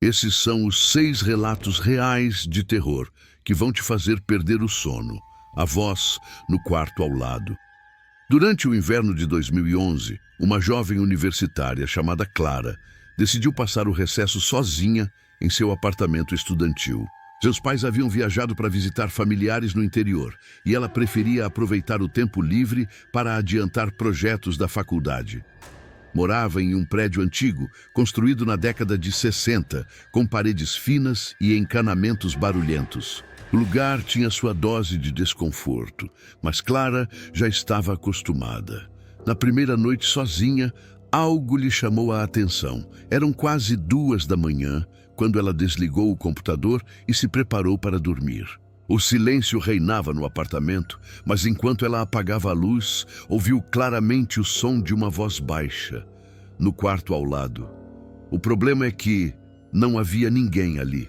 Esses são os 6 relatos reais de terror que vão te fazer perder o sono. A voz no quarto ao lado. Durante o inverno de 2011, uma jovem universitária chamada Clara decidiu passar o recesso sozinha em seu apartamento estudantil. Seus pais haviam viajado para visitar familiares no interior e ela preferia aproveitar o tempo livre para adiantar projetos da faculdade. Morava em um prédio antigo, construído na década de 60, com paredes finas e encanamentos barulhentos. O lugar tinha sua dose de desconforto, mas Clara já estava acostumada. Na primeira noite sozinha, algo lhe chamou a atenção. Eram quase 2 da manhã, quando ela desligou o computador e se preparou para dormir. O silêncio reinava no apartamento, mas enquanto ela apagava a luz, ouviu claramente o som de uma voz baixa, no quarto ao lado. O problema é que não havia ninguém ali.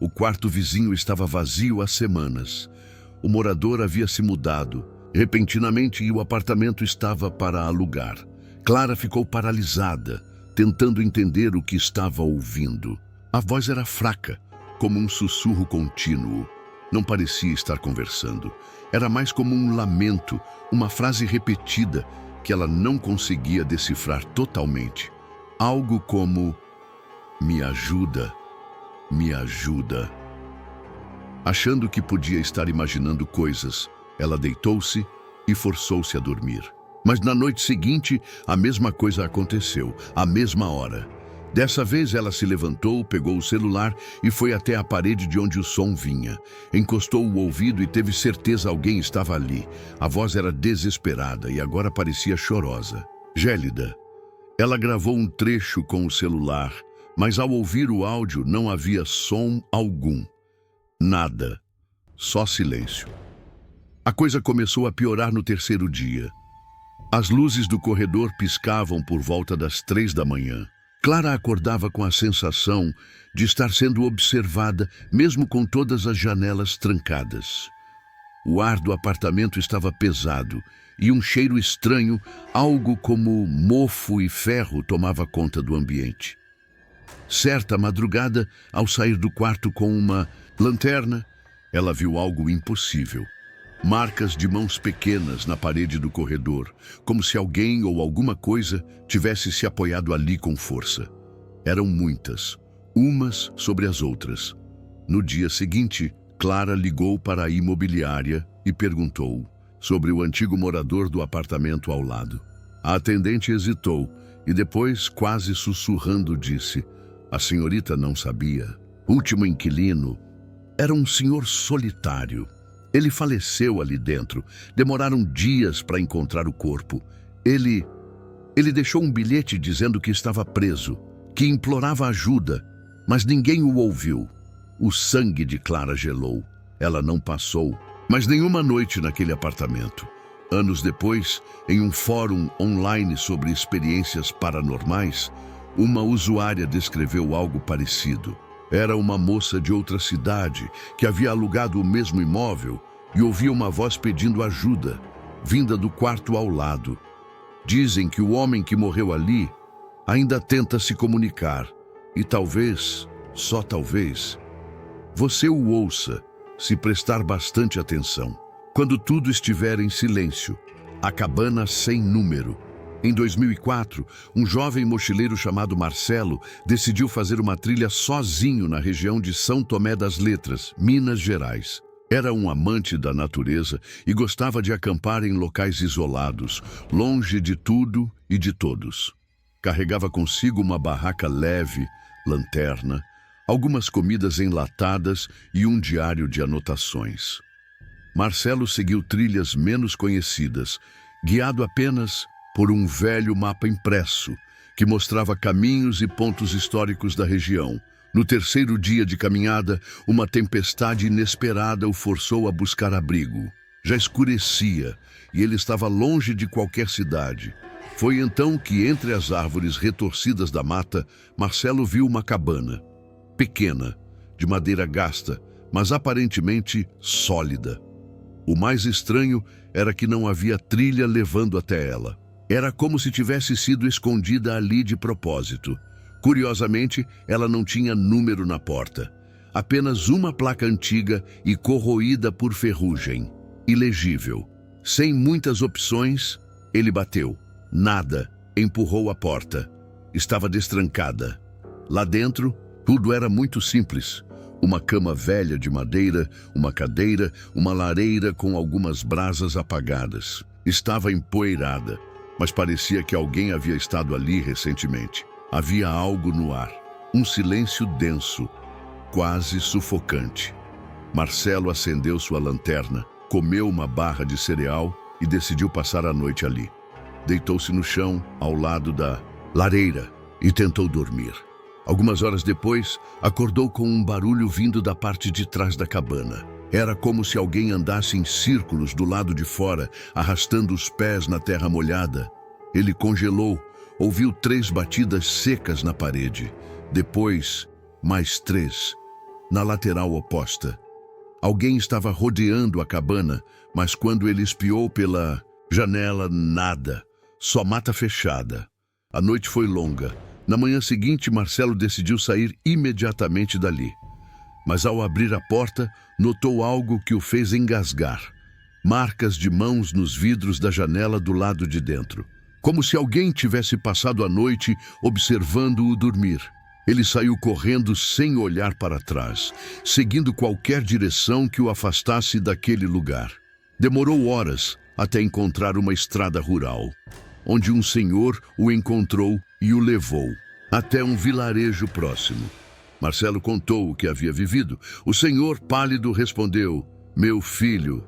O quarto vizinho estava vazio há semanas. O morador havia se mudado, repentinamente, e o apartamento estava para alugar. Clara ficou paralisada, tentando entender o que estava ouvindo. A voz era fraca, como um sussurro contínuo. Não parecia estar conversando. Era mais como um lamento, uma frase repetida que ela não conseguia decifrar totalmente. Algo como: "Me ajuda, me ajuda." Achando que podia estar imaginando coisas, ela deitou-se e forçou-se a dormir. Mas na noite seguinte, a mesma coisa aconteceu, à mesma hora. Dessa vez ela se levantou, pegou o celular e foi até a parede de onde o som vinha. Encostou o ouvido e teve certeza alguém estava ali. A voz era desesperada e agora parecia chorosa, gélida. Ela gravou um trecho com o celular, mas ao ouvir o áudio não havia som algum. Nada. Só silêncio. A coisa começou a piorar no terceiro dia. As luzes do corredor piscavam por volta das 3 da manhã. Clara acordava com a sensação de estar sendo observada, mesmo com todas as janelas trancadas. O ar do apartamento estava pesado e um cheiro estranho, algo como mofo e ferro, tomava conta do ambiente. Certa madrugada, ao sair do quarto com uma lanterna, ela viu algo impossível. Marcas de mãos pequenas na parede do corredor, como se alguém ou alguma coisa tivesse se apoiado ali com força. Eram muitas, umas sobre as outras. No dia seguinte, Clara ligou para a imobiliária e perguntou sobre o antigo morador do apartamento ao lado. A atendente hesitou e depois, quase sussurrando, disse: "A senhorita não sabia. O último inquilino era um senhor solitário. Ele faleceu ali dentro. Demoraram dias para encontrar o corpo. Ele deixou um bilhete dizendo que estava preso, que implorava ajuda, mas ninguém o ouviu." O sangue de Clara gelou. Ela não passou mais nenhuma noite naquele apartamento. Anos depois, em um fórum online sobre experiências paranormais, uma usuária descreveu algo parecido. Era uma moça de outra cidade que havia alugado o mesmo imóvel e ouvia uma voz pedindo ajuda, vinda do quarto ao lado. Dizem que o homem que morreu ali ainda tenta se comunicar e talvez, só talvez, você o ouça se prestar bastante atenção. Quando tudo estiver em silêncio, a cabana sem número. Em 2004, um jovem mochileiro chamado Marcelo decidiu fazer uma trilha sozinho na região de São Tomé das Letras, Minas Gerais. Era um amante da natureza e gostava de acampar em locais isolados, longe de tudo e de todos. Carregava consigo uma barraca leve, lanterna, algumas comidas enlatadas e um diário de anotações. Marcelo seguiu trilhas menos conhecidas, guiado apenas por um velho mapa impresso que mostrava caminhos e pontos históricos da região. No terceiro dia de caminhada, uma tempestade inesperada o forçou a buscar abrigo. Já escurecia e ele estava longe de qualquer cidade. Foi então que, entre as árvores retorcidas da mata, Marcelo viu uma cabana, pequena, de madeira gasta, mas aparentemente sólida. O mais estranho era que não havia trilha levando até ela. Era como se tivesse sido escondida ali de propósito. Curiosamente, ela não tinha número na porta. Apenas uma placa antiga e corroída por ferrugem. Ilegível. Sem muitas opções, ele bateu. Nada. Empurrou a porta. Estava destrancada. Lá dentro, tudo era muito simples. Uma cama velha de madeira, uma cadeira, uma lareira com algumas brasas apagadas. Estava empoeirada, mas parecia que alguém havia estado ali recentemente. Havia algo no ar. Um silêncio denso, quase sufocante. Marcelo acendeu sua lanterna, comeu uma barra de cereal e decidiu passar a noite ali. Deitou-se no chão, ao lado da lareira, e tentou dormir. Algumas horas depois, acordou com um barulho vindo da parte de trás da cabana. Era como se alguém andasse em círculos do lado de fora, arrastando os pés na terra molhada. Ele congelou, ouviu 3 batidas secas na parede. Depois, mais 3, na lateral oposta. Alguém estava rodeando a cabana, mas quando ele espiou pela janela, nada. Só mata fechada. A noite foi longa. Na manhã seguinte, Marcelo decidiu sair imediatamente dali. Mas ao abrir a porta, notou algo que o fez engasgar. Marcas de mãos nos vidros da janela do lado de dentro. Como se alguém tivesse passado a noite observando-o dormir. Ele saiu correndo sem olhar para trás, seguindo qualquer direção que o afastasse daquele lugar. Demorou horas até encontrar uma estrada rural, onde um senhor o encontrou e o levou até um vilarejo próximo. Marcelo contou o que havia vivido. O senhor, pálido, respondeu: "Meu filho,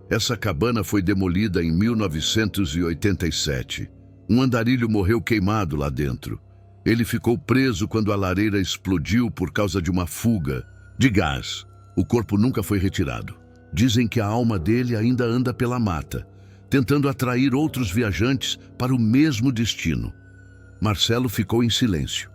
essa cabana foi demolida em 1987. Um andarilho morreu queimado lá dentro. Ele ficou preso quando a lareira explodiu por causa de uma fuga de gás. O corpo nunca foi retirado. Dizem que a alma dele ainda anda pela mata, tentando atrair outros viajantes para o mesmo destino." Marcelo ficou em silêncio.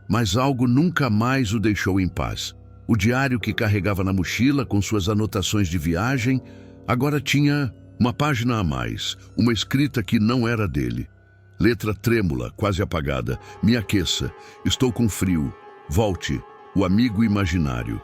Mas algo nunca mais o deixou em paz. O diário que carregava na mochila com suas anotações de viagem agora tinha uma página a mais, uma escrita que não era dele. Letra trêmula, quase apagada. "Me aqueça. Estou com frio. Volte. O amigo imaginário."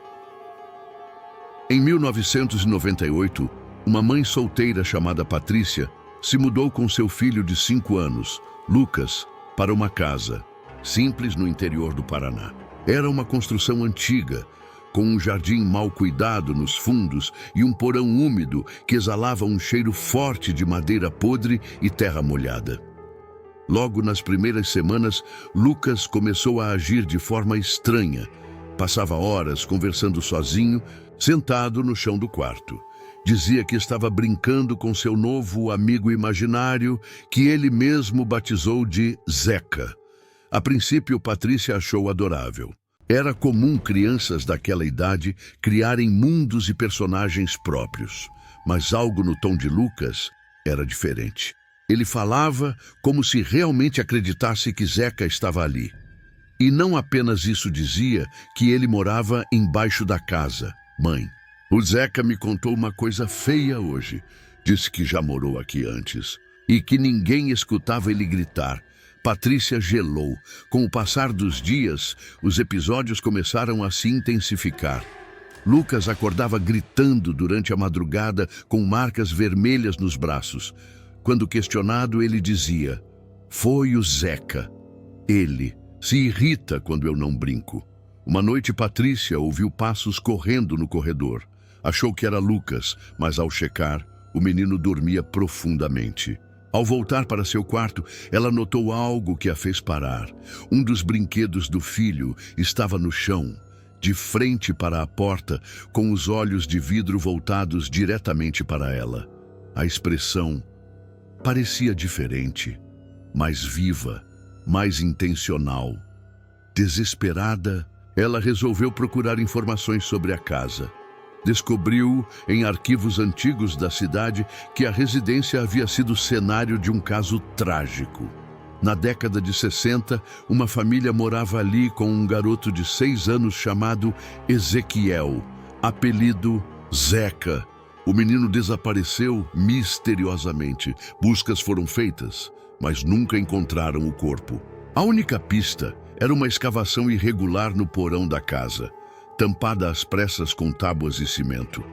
Em 1998, uma mãe solteira chamada Patrícia se mudou com seu filho de 5 anos, Lucas, para uma casa simples no interior do Paraná. Era uma construção antiga, com um jardim mal cuidado nos fundos e um porão úmido que exalava um cheiro forte de madeira podre e terra molhada. Logo nas primeiras semanas, Lucas começou a agir de forma estranha. Passava horas conversando sozinho, sentado no chão do quarto. Dizia que estava brincando com seu novo amigo imaginário, que ele mesmo batizou de Zeca. A princípio, Patrícia achou adorável. Era comum crianças daquela idade criarem mundos e personagens próprios. Mas algo no tom de Lucas era diferente. Ele falava como se realmente acreditasse que Zeca estava ali. E não apenas isso dizia que ele morava embaixo da casa. "Mãe, o Zeca me contou uma coisa feia hoje. Disse que já morou aqui antes e que ninguém escutava ele gritar." Patrícia gelou. Com o passar dos dias, os episódios começaram a se intensificar. Lucas acordava gritando durante a madrugada com marcas vermelhas nos braços. Quando questionado, ele dizia: "Foi o Zeca. Ele se irrita quando eu não brinco." Uma noite, Patrícia ouviu passos correndo no corredor. Achou que era Lucas, mas ao checar, o menino dormia profundamente. Ao voltar para seu quarto, ela notou algo que a fez parar. Um dos brinquedos do filho estava no chão, de frente para a porta, com os olhos de vidro voltados diretamente para ela. A expressão parecia diferente, mais viva, mais intencional. Desesperada, ela resolveu procurar informações sobre a casa. Descobriu, em arquivos antigos da cidade, que a residência havia sido cenário de um caso trágico. Na década de 60, uma família morava ali com um garoto de 6 anos chamado Ezequiel, apelido Zeca. O menino desapareceu misteriosamente. Buscas foram feitas, mas nunca encontraram o corpo. A única pista Era uma escavação irregular no porão da casa, tampada às pressas com tábuas e cimento.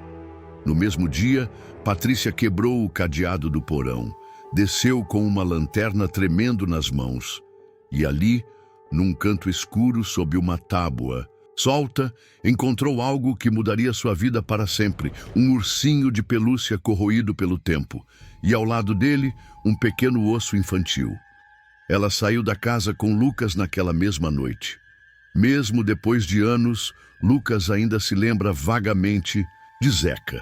No mesmo dia, Patrícia quebrou o cadeado do porão, desceu com uma lanterna tremendo nas mãos. E ali, num canto escuro sob uma tábua, solta, encontrou algo que mudaria sua vida para sempre, um ursinho de pelúcia corroído pelo tempo, e ao lado dele, um pequeno osso infantil. Ela saiu da casa com Lucas naquela mesma noite. Mesmo depois de anos, Lucas ainda se lembra vagamente de Zeca.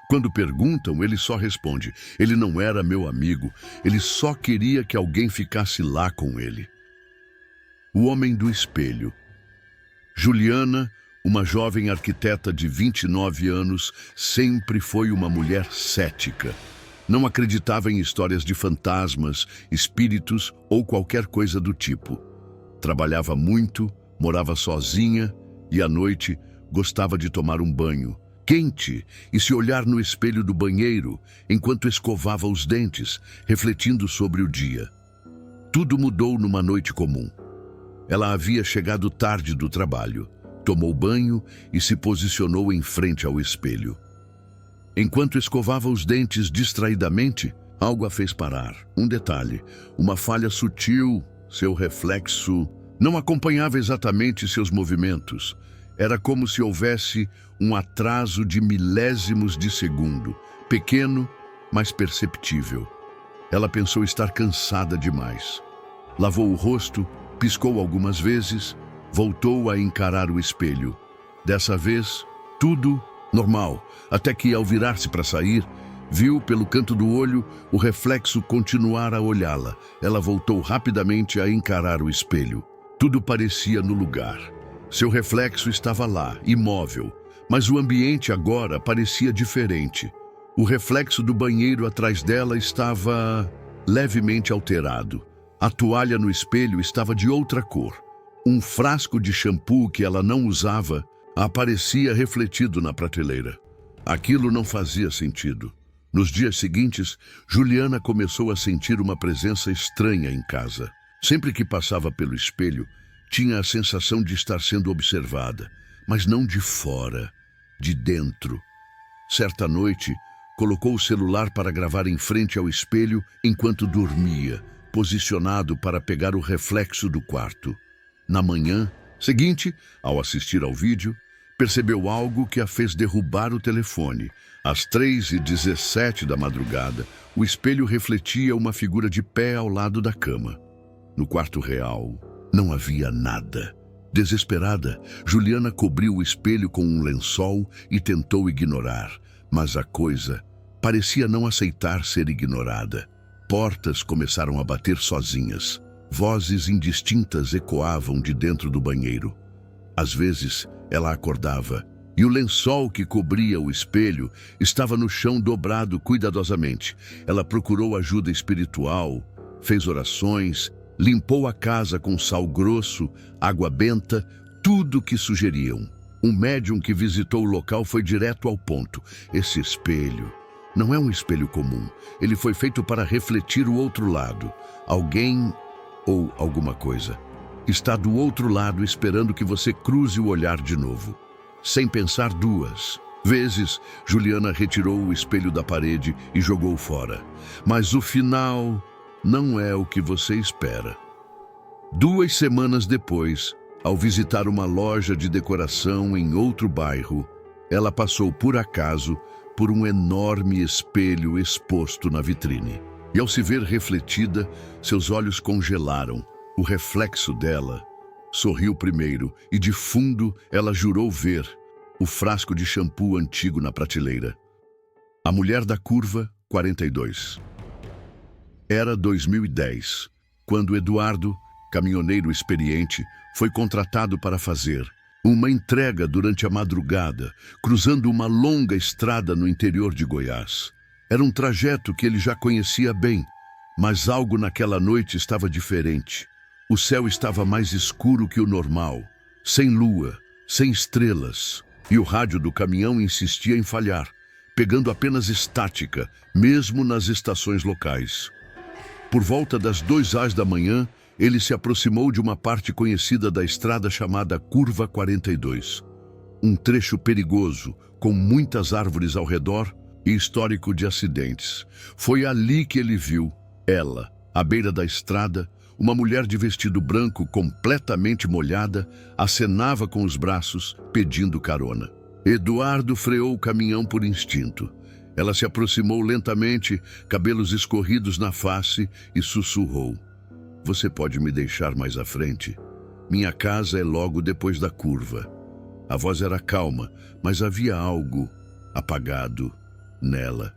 Quando perguntam, ele só responde: ele não era meu amigo, ele só queria que alguém ficasse lá com ele. O Homem do Espelho. Juliana, uma jovem arquiteta de 29 anos, sempre foi uma mulher cética. Não acreditava em histórias de fantasmas, espíritos ou qualquer coisa do tipo. Trabalhava muito, morava sozinha e, à noite, gostava de tomar um banho quente e se olhar no espelho do banheiro enquanto escovava os dentes, refletindo sobre o dia. Tudo mudou numa noite comum. Ela havia chegado tarde do trabalho, tomou banho e se posicionou em frente ao espelho. Enquanto escovava os dentes distraidamente, algo a fez parar. Um detalhe, uma falha sutil, seu reflexo não acompanhava exatamente seus movimentos. Era como se houvesse um atraso de milésimos de segundo, pequeno, mas perceptível. Ela pensou estar cansada demais. Lavou o rosto, piscou algumas vezes, voltou a encarar o espelho. Dessa vez, tudo normal, até que, ao virar-se para sair, viu pelo canto do olho o reflexo continuar a olhá-la. Ela voltou rapidamente a encarar o espelho. Tudo parecia no lugar. Seu reflexo estava lá, imóvel, mas o ambiente agora parecia diferente. O reflexo do banheiro atrás dela estava levemente alterado. A toalha no espelho estava de outra cor. Um frasco de shampoo que ela não usava aparecia refletido na prateleira. Aquilo não fazia sentido. Nos dias seguintes, Juliana começou a sentir uma presença estranha em casa. Sempre que passava pelo espelho, tinha a sensação de estar sendo observada, mas não de fora, de dentro. Certa noite, colocou o celular para gravar em frente ao espelho enquanto dormia, posicionado para pegar o reflexo do quarto. Na manhã seguinte, ao assistir ao vídeo, percebeu algo que a fez derrubar o telefone. Às 3h17 da madrugada, o espelho refletia uma figura de pé ao lado da cama. No quarto real, não havia nada. Desesperada, Juliana cobriu o espelho com um lençol e tentou ignorar, mas a coisa parecia não aceitar ser ignorada. Portas começaram a bater sozinhas. Vozes indistintas ecoavam de dentro do banheiro. Às vezes, ela acordava e o lençol que cobria o espelho estava no chão dobrado cuidadosamente. Ela procurou ajuda espiritual, fez orações, limpou a casa com sal grosso, água benta, tudo o que sugeriam. Um médium que visitou o local foi direto ao ponto. Esse espelho não é um espelho comum. Ele foi feito para refletir o outro lado. Alguém ou alguma coisa está do outro lado esperando que você cruze o olhar de novo. Sem pensar duas vezes, Juliana retirou o espelho da parede e jogou fora. Mas o final não é o que você espera. 2 semanas depois, ao visitar uma loja de decoração em outro bairro, ela passou por acaso por um enorme espelho exposto na vitrine. E ao se ver refletida, seus olhos congelaram. O reflexo dela sorriu primeiro e, de fundo, ela jurou ver o frasco de shampoo antigo na prateleira. A Mulher da Curva, 42. Era 2010, quando Eduardo, caminhoneiro experiente, foi contratado para fazer uma entrega durante a madrugada, cruzando uma longa estrada no interior de Goiás. Era um trajeto que ele já conhecia bem, mas algo naquela noite estava diferente. O céu estava mais escuro que o normal, sem lua, sem estrelas, e o rádio do caminhão insistia em falhar, pegando apenas estática, mesmo nas estações locais. Por volta das 2h da manhã, ele se aproximou de uma parte conhecida da estrada chamada Curva 42. Um trecho perigoso, com muitas árvores ao redor e histórico de acidentes. Foi ali que ele viu ela, à beira da estrada, uma mulher de vestido branco completamente molhada, acenava com os braços, pedindo carona. Eduardo freou o caminhão por instinto. Ela se aproximou lentamente, cabelos escorridos na face, e sussurrou: "Você pode me deixar mais à frente? Minha casa é logo depois da curva." A voz era calma, mas havia algo apagado nela.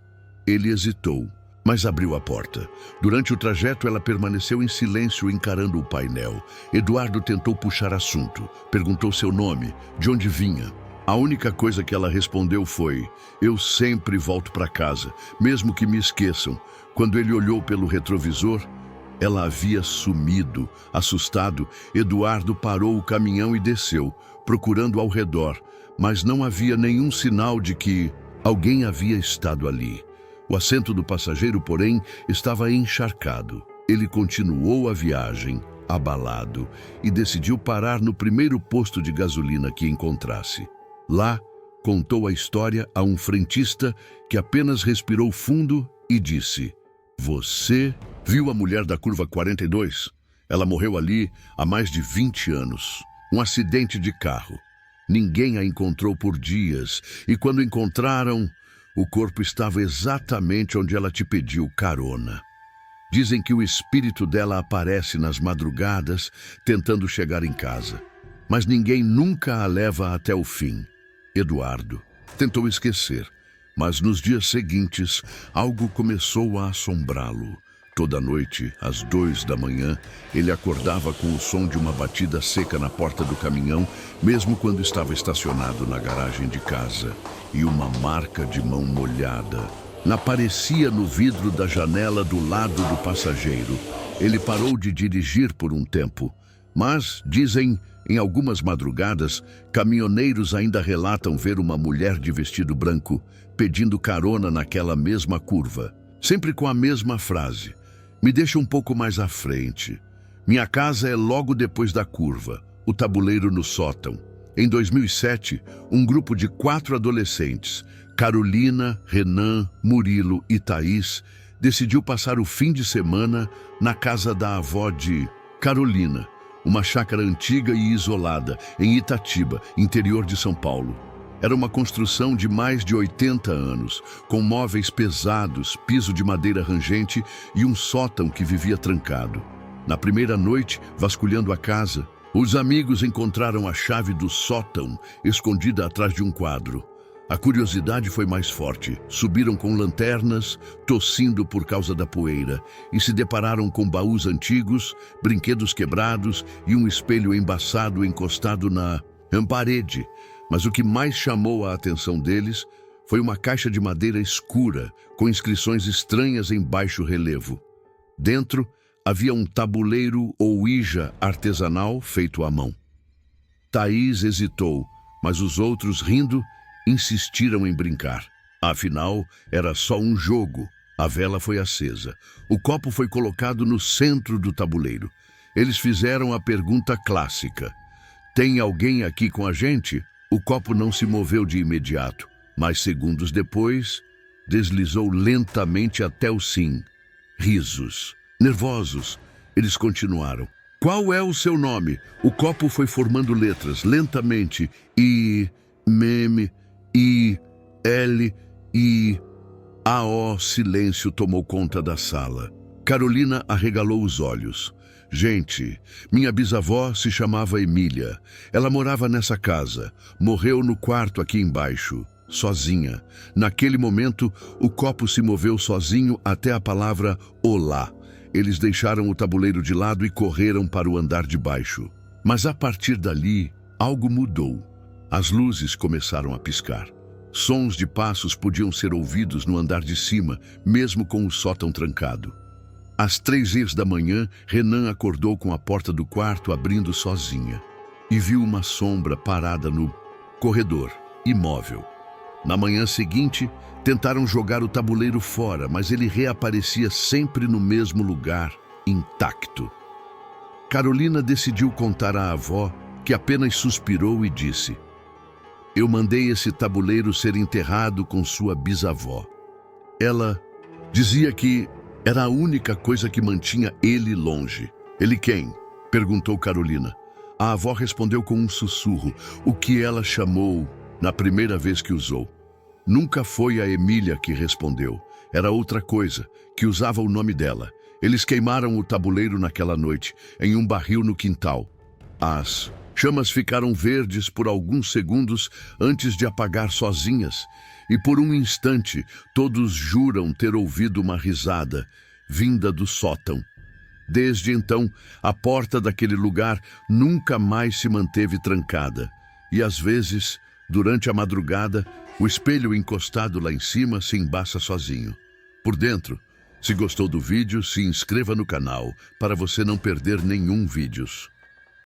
Ele hesitou, mas abriu a porta. Durante o trajeto, ela permaneceu em silêncio, encarando o painel. Eduardo tentou puxar assunto. Perguntou seu nome, de onde vinha. A única coisa que ela respondeu foi: "Eu sempre volto para casa, mesmo que me esqueçam." Quando ele olhou pelo retrovisor, ela havia sumido. Assustado, Eduardo parou o caminhão e desceu, procurando ao redor, mas não havia nenhum sinal de que alguém havia estado ali. O assento do passageiro, porém, estava encharcado. Ele continuou a viagem, abalado, e decidiu parar no primeiro posto de gasolina que encontrasse. Lá, contou a história a um frentista que apenas respirou fundo e disse: "Você viu a mulher da curva 42? Ela morreu ali há mais de 20 anos. Um acidente de carro. Ninguém a encontrou por dias, e quando encontraram, o corpo estava exatamente onde ela te pediu carona. Dizem que o espírito dela aparece nas madrugadas, tentando chegar em casa. Mas ninguém nunca a leva até o fim." Eduardo tentou esquecer, mas nos dias seguintes, algo começou a assombrá-lo. Toda noite, às 2 da manhã, ele acordava com o som de uma batida seca na porta do caminhão, mesmo quando estava estacionado na garagem de casa, e uma marca de mão molhada aparecia no vidro da janela do lado do passageiro. Ele parou de dirigir por um tempo, mas, dizem, em algumas madrugadas, caminhoneiros ainda relatam ver uma mulher de vestido branco pedindo carona naquela mesma curva, sempre com a mesma frase: "Me deixa um pouco mais à frente. Minha casa é logo depois da curva, o tabuleiro no sótão." Em 2007, um grupo de 4 adolescentes, Carolina, Renan, Murilo e Thaís, decidiu passar o fim de semana na casa da avó de Carolina, uma chácara antiga e isolada, em Itatiba, interior de São Paulo. Era uma construção de mais de 80 anos, com móveis pesados, piso de madeira rangente e um sótão que vivia trancado. Na primeira noite, vasculhando a casa, os amigos encontraram a chave do sótão escondida atrás de um quadro. A curiosidade foi mais forte. Subiram com lanternas, tossindo por causa da poeira, e se depararam com baús antigos, brinquedos quebrados e um espelho embaçado encostado na parede. Mas o que mais chamou a atenção deles foi uma caixa de madeira escura, com inscrições estranhas em baixo relevo. Dentro havia um tabuleiro ou ouija artesanal feito à mão. Thaís hesitou, mas os outros, rindo, insistiram em brincar. Afinal, era só um jogo. A vela foi acesa. O copo foi colocado no centro do tabuleiro. Eles fizeram a pergunta clássica: "Tem alguém aqui com a gente?" O copo não se moveu de imediato, mas segundos depois, deslizou lentamente até o sim. Risos. Nervosos, eles continuaram: "Qual é o seu nome?" O copo foi formando letras, lentamente. I, M, I, L, I, A, O. Silêncio tomou conta da sala. Carolina arregalou os olhos. "Gente, minha bisavó se chamava Emília. Ela morava nessa casa. Morreu no quarto aqui embaixo, sozinha." Naquele momento, o copo se moveu sozinho até a palavra olá. Eles deixaram o tabuleiro de lado e correram para o andar de baixo. Mas a partir dali, algo mudou. As luzes começaram a piscar. Sons de passos podiam ser ouvidos no andar de cima, mesmo com o sótão trancado. Às 3h da manhã, Renan acordou com a porta do quarto abrindo sozinha e viu uma sombra parada no corredor, imóvel. Na manhã seguinte, tentaram jogar o tabuleiro fora, mas ele reaparecia sempre no mesmo lugar, intacto. Carolina decidiu contar à avó, que apenas suspirou e disse: "Eu mandei esse tabuleiro ser enterrado com sua bisavó. Ela dizia que era a única coisa que mantinha ele longe." "Ele quem?" perguntou Carolina. A avó respondeu com um sussurro, o que ela chamou na primeira vez que usou. Nunca foi a Emília que respondeu. Era outra coisa, que usava o nome dela. Eles queimaram o tabuleiro naquela noite, em um barril no quintal. As chamas ficaram verdes por alguns segundos antes de apagar sozinhas, e por um instante todos juram ter ouvido uma risada, vinda do sótão. Desde então, a porta daquele lugar nunca mais se manteve trancada, e às vezes, durante a madrugada, o espelho encostado lá em cima se embaça sozinho. Por dentro, se gostou do vídeo, se inscreva no canal para você não perder nenhum vídeo.